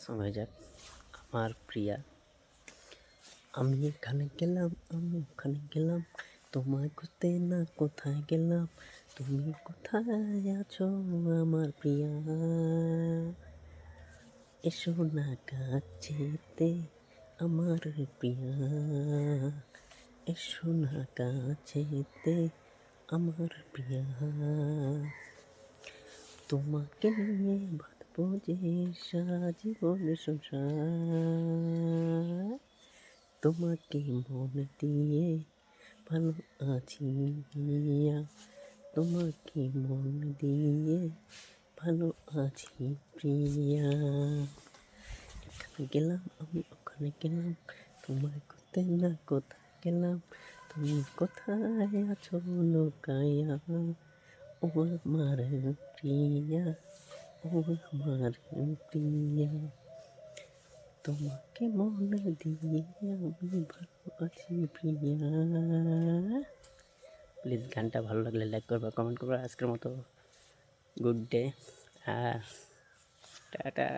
সময় যাক। আমার প্রিয়া, আমি এখানে গেলাম, আমি ওখানে গেলাম, তোমায় খুঁজতে না কোথায় গেলাম, তুমি কোথায় আছো আমার প্রিয়া? এসো না কাছেতে আমার প্রিয়া, এসো না কাছেতে আমার প্রিয়া। তোমাকে নিয়ে বাঁধবো যে সারা জীবন সংসার, তোমাকে মন দিয়ে ভালো আছি প্রিয়া, তোমাকে মন দিয়ে ভালো আছি প্রিয়া। এখানে গেলাম, আমি ওখানে গেলাম, তোমায় করতে না কোথায় গেলাম, তুমি কোথায় আছো লুকাইয়া ও আমার প্রিয়া, ও আমার প্রিয়া। তোমাকে মন দিয়ে আমি ভালো আছি প্রিয়া। প্লিজ গানটা ভালো লাগলে লাইক করবা, কমেন্ট করবা। আজকের মতো গুড ডে, টাটা।